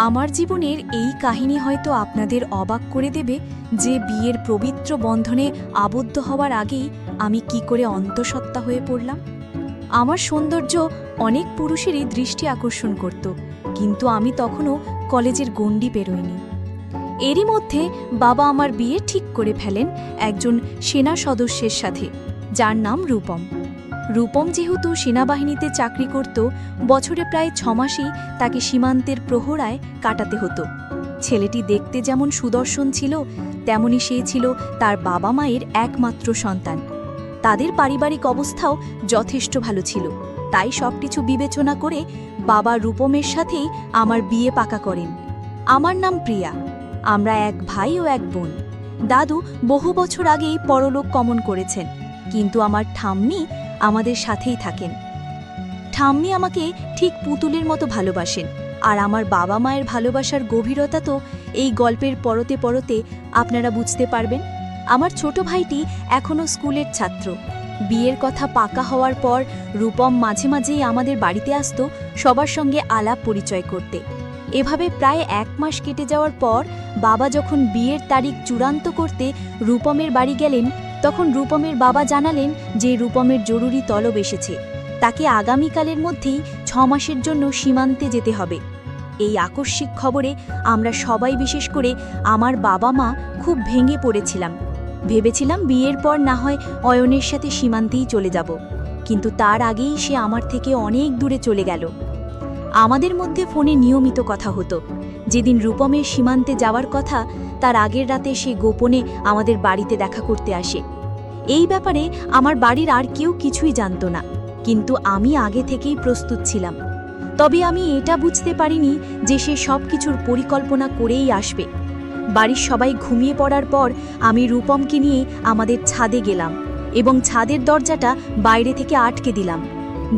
আমার জীবনের এই কাহিনী হয়তো আপনাদের অবাক করে দেবে যে বিয়ের পবিত্র বন্ধনে আবদ্ধ হওয়ার আগেই আমি কি করে অন্তঃসত্ত্বা হয়ে পড়লাম। আমার সৌন্দর্য অনেক পুরুষেরই দৃষ্টি আকর্ষণ করত, কিন্তু আমি তখনও কলেজের গণ্ডি পেরোইনি। এরই মধ্যে বাবা আমার বিয়ে ঠিক করে ফেলেন একজন সেনা সদস্যের সাথে, যার নাম রূপম। রূপম যেহেতু সেনাবাহিনীতে চাকরি করত, বছরে প্রায় 6 মাসই তাকে সীমান্তের প্রহরায় কাটাতে হতো। ছেলেটি দেখতে যেমন সুদর্শন ছিল, তেমনি সে ছিল তার বাবা মায়ের একমাত্র সন্তান। তাদের পারিবারিক অবস্থাও যথেষ্ট ভালো ছিল, তাই সবকিছু বিবেচনা করে বাবা রূপমের সাথেই আমার বিয়ে পাকা করেন। আমার নাম প্রিয়া। আমরা এক ভাই ও এক বোন। দাদু বহু বছর আগেই পরলোক গমন করেছেন, কিন্তু আমার ঠাম্মি আমাদের সাথেই থাকেন। ঠাম্মি আমাকে ঠিক পুতুলের মতো ভালোবাসেন, আর আমার বাবা মায়ের ভালোবাসার গভীরতা তো এই গল্পের পরতে পরতে আপনারা বুঝতে পারবেন। আমার ছোট ভাইটি এখনও স্কুলের ছাত্র। বিয়ের কথা পাকা হওয়ার পর রূপম মাঝে মাঝেই আমাদের বাড়িতে আসত সবার সঙ্গে আলাপ পরিচয় করতে। এভাবে প্রায় 1 মাস কেটে যাওয়ার পর বাবা যখন বিয়ের তারিখ চূড়ান্ত করতে রূপমের বাড়ি গেলেন, তখন রূপমের বাবা জানালেন যে রূপমের জরুরি তলব এসেছে, তাকে আগামীকালের মধ্যেই 6 মাসের জন্য সীমান্তে যেতে হবে। এই আকস্মিক খবরে আমরা সবাই, বিশেষ করে আমার বাবা মা, খুব ভেঙে পড়েছিলাম। ভেবেছিলাম বিয়ের পর না হয় অয়নের সাথে সীমান্তেই চলে যাব, কিন্তু তার আগেই সে আমার থেকে অনেক দূরে চলে গেল। আমাদের মধ্যে ফোনে নিয়মিত কথা হতো। যেদিন রূপমের সীমান্তে যাওয়ার কথা, তার আগের রাতে সে গোপনে আমাদের বাড়িতে দেখা করতে আসে। এই ব্যাপারে আমার বাড়ির আর কেউ কিছুই জানত না, কিন্তু আমি আগে থেকেই প্রস্তুত ছিলাম। তবে আমি এটা বুঝতে পারিনি যে সে সব কিছুর পরিকল্পনা করেই আসবে। বাড়ির সবাই ঘুমিয়ে পড়ার পর আমি রূপমকে নিয়ে আমাদের ছাদে গেলাম এবং ছাদের দরজাটা বাইরে থেকে আটকে দিলাম,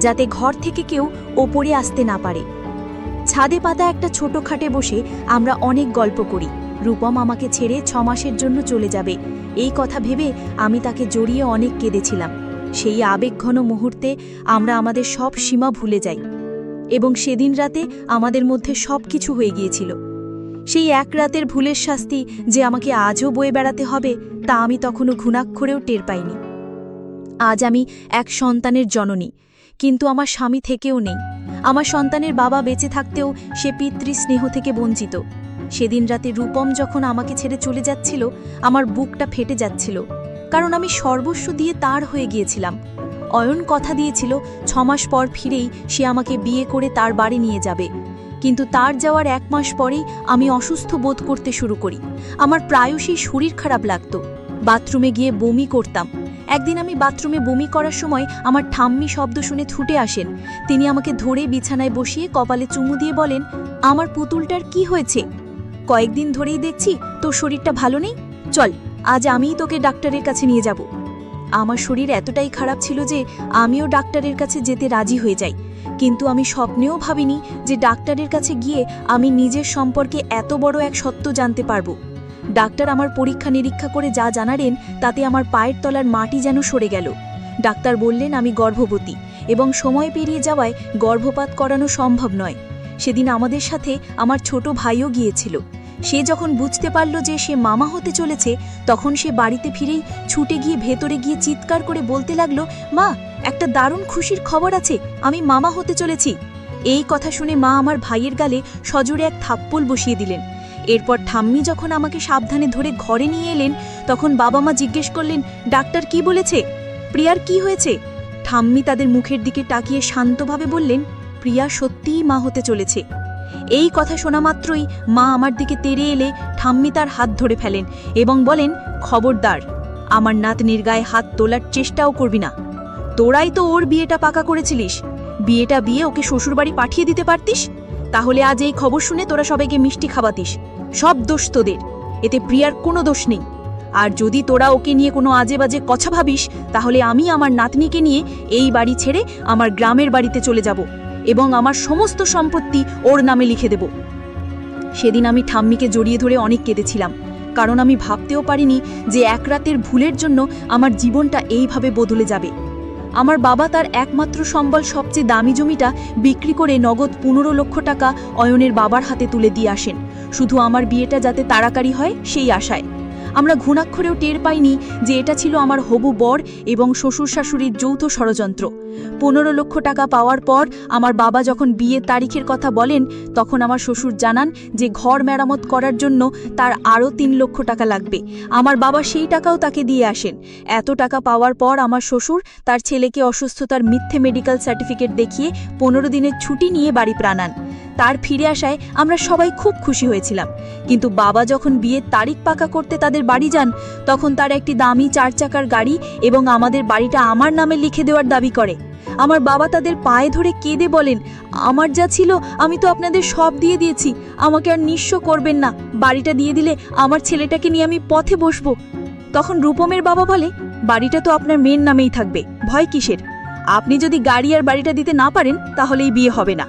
যাতে ঘর থেকে কেউ ওপরে আসতে না পারে। ছাদে পাতা একটা ছোট খাটে বসে আমরা অনেক গল্প করি। রূপম আমাকে ছেড়ে 6 মাসের জন্য চলে যাবে, এই কথা ভেবে আমি তাকে জড়িয়ে অনেক কেঁদেছিলাম। সেই আবেগঘন মুহূর্তে আমরা আমাদের সব সীমা ভুলে যাই, এবং সেদিন রাতে আমাদের মধ্যে সব কিছু হয়ে গিয়েছিল। সেই এক রাতের ভুলের শাস্তি যে আমাকে আজও বয়ে বেড়াতে হবে, তা আমি তখনও ঘুণাক্ষরেও টের পাইনি। আজ আমি এক সন্তানের জননী, কিন্তু আমার স্বামী থেকেও নেই। আমার সন্তানের বাবা বেঁচে থাকতেও সে পিতৃস্নেহ থেকে বঞ্চিত। সেদিন রাতে রূপম যখন আমাকে ছেড়ে চলে যাচ্ছিল, আমার বুকটা ফেটে যাচ্ছিল, কারণ আমি সর্বস্ব দিয়ে তার হয়ে গিয়েছিলাম। অয়ন কথা দিয়েছিল 6 মাস পর ফিরেই সে আমাকে বিয়ে করে তার বাড়ি নিয়ে যাবে, কিন্তু তার যাওয়ার 1 মাস পরেই আমি অসুস্থ বোধ করতে শুরু করি। আমার প্রায়শই শরীর খারাপ লাগত, বাথরুমে গিয়ে বমি করতাম। একদিন আমি বাথরুমে বমি করার সময় আমার ঠাম্মি শব্দ শুনে ছুটে আসেন। তিনি আমাকে ধরে বিছানায় বসিয়ে কপালে চুমু দিয়ে বলেন, আমার পুতুলটার কি হয়েছে? কয়েকদিন ধরেই দেখছি তোর শরীরটা ভালো নেই, চল আজ আমিই তোকে ডাক্তারের কাছে নিয়ে যাব। আমার শরীর এতটাই খারাপ ছিল যে আমিও ডাক্তারের কাছে যেতে রাজি হয়ে যাই, কিন্তু আমি স্বপ্নেও ভাবিনি যে ডাক্তারের কাছে গিয়ে আমি নিজের সম্পর্কে এত বড় এক সত্য জানতে পারব। ডাক্তার আমার পরীক্ষা নিরীক্ষা করে যা জানালেন, তাতে আমার পায়ের তলার মাটি যেন সরে গেল। ডাক্তার বললেন আমি গর্ভবতী এবং সময় পেরিয়ে যাওয়ায় গর্ভপাত করানো সম্ভব নয়। সেদিন আমাদের সাথে আমার ছোট ভাইও গিয়েছিল। সে যখন বুঝতে পারল যে সে মামা হতে চলেছে, তখন সে বাড়িতে ফিরেই ছুটে গিয়ে ভেতরে গিয়ে চিৎকার করে বলতে লাগলো, মা, একটা দারুণ খুশির খবর আছে, আমি মামা হতে চলেছি। এই কথা শুনে মা আমার ভাইয়ের গালে সজোরে এক থাপ্পড় বসিয়ে দিলেন। এরপর ঠাম্মি যখন আমাকে সাবধানে ধরে ঘরে নিয়ে এলেন, তখন বাবা মা জিজ্ঞেস করলেন, ডাক্তার কি বলেছে? প্রিয়ার কি হয়েছে? ঠাম্মি তাদের মুখের দিকে তাকিয়ে শান্তভাবে বললেন, প্রিয়া সত্যিই মা হতে চলেছে। এই কথা শোনা মাত্রই মা আমার দিকে তেড়ে এলে ঠাম্মি তার হাত ধরে ফেলেন এবং বলেন, খবরদার, আমার নাতনির গায়ে হাত তোলার চেষ্টাও করবি না। তোরাই তো ওর বিয়েটা পাকা করেছিলিস, বিয়ে ওকে শ্বশুরবাড়ি পাঠিয়ে দিতে পারতিস। তাহলে আজ এই খবর শুনে তোরা সবাইকে মিষ্টি খাওয়াতিস। সব দোষ তোদের, এতে প্রিয়ার কোনো দোষ নেই। আর যদি তোরা ওকে নিয়ে কোনো আজে বাজে কথা ভাবিস, তাহলে আমি আমার নাতনিকে নিয়ে এই বাড়ি ছেড়ে আমার গ্রামের বাড়িতে চলে যাব এবং আমার সমস্ত সম্পত্তি ওর নামে লিখে দেব। সেদিন আমি ঠাম্মিকে জড়িয়ে ধরে অনেক কেঁদেছিলাম, কারণ আমি ভাবতেও পারিনি যে এক রাতের ভুলের জন্য আমার জীবনটা এইভাবে বদলে যাবে। আমার বাবা তার একমাত্র সম্বল সবচেয়ে দামি জমিটা বিক্রি করে নগদ 15 লক্ষ টাকা অয়নের বাবার হাতে তুলে দিয়ে আসেন, শুধু আমার বিয়েটা যাতে তাড়াতাড়ি হয় সেই আশায়। আমরা ঘুণাক্ষরেও টের পাইনি যে এটা ছিল আমার হবু বর এবং শ্বশুর শাশুড়ির যৌথ ষড়যন্ত্র। 15 লক্ষ টাকা পাওয়ার পর আমার বাবা যখন বিয়ের তারিখের কথা বলেন, তখন আমার শ্বশুর জানান যে ঘর মেরামত করার জন্য তার আরও 3 লক্ষ টাকা লাগবে। আমার বাবা সেই টাকাও তাকে দিয়ে আসেন। এত টাকা পাওয়ার পর আমার শ্বশুর তার ছেলেকে অসুস্থতার মিথ্যে মেডিকেল সার্টিফিকেট দেখিয়ে 15 দিনের ছুটি নিয়ে বাড়ি প্রাণান। তার ফিরে আসায় আমরা সবাই খুব খুশি হয়েছিলাম, কিন্তু বাবা যখন বিয়ের তারিখ পাকা করতে তাদের বাড়ি যান, তখন তার একটি দামি 4 চাকার গাড়ি এবং আমাদের বাড়িটা আমার নামে লিখে দেওয়ার দাবি করে। আমার বাবা তাদের পায়ে ধরে কেঁদে বলেন, আমার যা ছিল আমি তো আপনাদের সব দিয়ে দিয়েছি, আমাকে আর নিঃস্ব করবেন না, বাড়িটা দিয়ে দিলে আমার ছেলেটাকে নিয়ে আমি পথে বসবো। তখন রূপমের বাবা বলে, বাড়িটা তো আপনার মেয়ের নামেই থাকবে, ভয় কিসের? আপনি যদি গাড়ি আর বাড়িটা দিতে না পারেন তাহলে এই বিয়ে হবে না।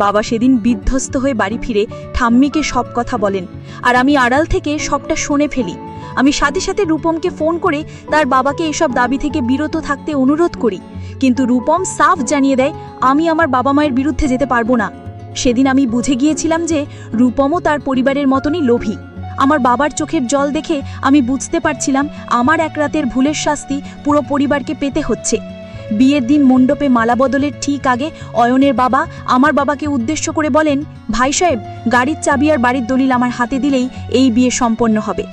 বাবা সেদিন বিধ্বস্ত হয়ে বাড়ি ফিরে ঠাম্মিকে সব কথা বলেন, আর আমি আড়াল থেকে সবটা শুনে ফেলি। আমি সাথে সাথে রূপমকে ফোন করে তার বাবাকে এসব দাবি থেকে বিরত থাকতে অনুরোধ করি, কিন্তু রূপম সাফ জানিয়ে দেয়, আমি আমার বাবা মায়ের বিরুদ্ধে যেতে পারবো না। সেদিন আমি বুঝে গিয়েছিলাম যে রূপমও তার পরিবারের মতনই লোভী। আমার বাবার চোখের জল দেখে আমি বুঝতে পারছিলাম আমার এক রাতের ভুলের শাস্তি পুরো পরিবারকে পেতে হচ্ছে। বিয়ের দিন মণ্ডপে মালা বদলের ঠিক আগে অয়নের বাবা আমার বাবাকে উদ্দেশ্য করে বলেন, ভাই সাহেব, গাড়ির চাবি আর বাড়ির দলিল আমার হাতে দিলেই এই বিয়ে সম্পন্ন হবে।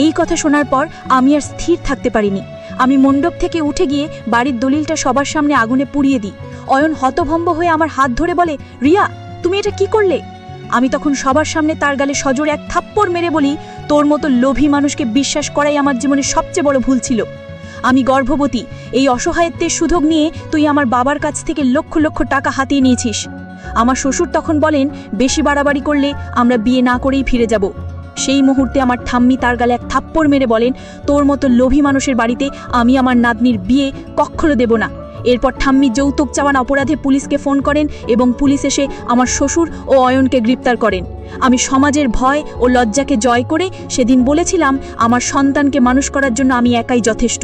এই কথা শোনার পর আমি আর স্থির থাকতে পারিনি। আমি মণ্ডপ থেকে উঠে গিয়ে বাড়ির দলিলটা সবার সামনে আগুনে পুড়িয়ে দিই। অয়ন হতভম্ব হয়ে আমার হাত ধরে বলে, রিয়া, তুমি এটা কি করলে? আমি তখন সবার সামনে তার গালে সজোরে এক থাপ্পড় মেরে বলি, তোর মতো লোভী মানুষকে বিশ্বাস করাই আমার জীবনের সবচেয়ে বড় ভুল ছিল। আমি গর্ভবতী, এই অসহায়ত্বের সুযোগ নিয়ে তুই আমার বাবার কাছ থেকে লক্ষ লক্ষ টাকা হাতিয়ে নিয়েছিস। আমার শ্বশুর তখন বলেন, বেশি বাড়াবাড়ি করলে আমরা বিয়ে না করেই ফিরে যাব। সেই মুহূর্তে আমার ঠাম্মি তার গালে এক থাপ্পড় মেরে বলেন, তোর মতো লোভী মানুষের বাড়িতে আমি আমার নাতনির বিয়ে কখনো দেব না। এরপর ঠাম্মি যৌতুক চাওয়ান অপরাধে পুলিশকে ফোন করেন এবং পুলিশ এসে আমার শ্বশুর ও অয়নকে গ্রেপ্তার করেন। আমি সমাজের ভয় ও লজ্জাকে জয় করে সেদিন বলেছিলাম, আমার সন্তানকে মানুষ করার জন্য আমি একাই যথেষ্ট।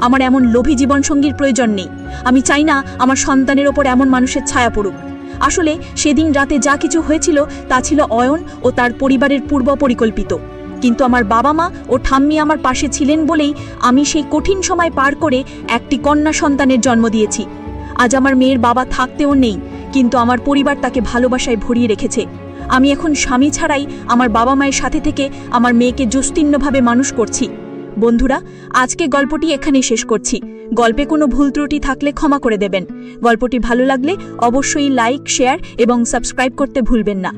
আমার এমন লোভী জীবনসঙ্গীর প্রয়োজন নেই। আমি চাই না আমার সন্তানের ওপর এমন মানুষের ছায়া পড়ুক। আসলে সেদিন রাতে যা কিছু হয়েছিল তা ছিল অয়ন ও তার পরিবারের পূর্ব পরিকল্পিত, কিন্তু আমার বাবা মা ও ঠাম্মি আমার পাশে ছিলেন বলেই আমি সেই কঠিন সময় পার করে একটি কন্যা সন্তানের জন্ম দিয়েছি। আজ আমার মেয়ের বাবা থাকতেও নেই, কিন্তু আমার পরিবার তাকে ভালোবাসায় ভরিয়ে রেখেছে। আমি এখন স্বামী ছাড়াই আমার বাবা মায়ের সাথে থেকে আমার মেয়েকে জোস্তীর্ণভাবে মানুষ করছি। বন্ধুরা, আজকে গল্পটি এখানেই শেষ করছি। গল্পে কোনো ভুল ত্রুটি থাকলে ক্ষমা করে দেবেন। গল্পটি ভালো লাগলে অবশ্যই লাইক, শেয়ার এবং সাবস্ক্রাইব করতে ভুলবেন না।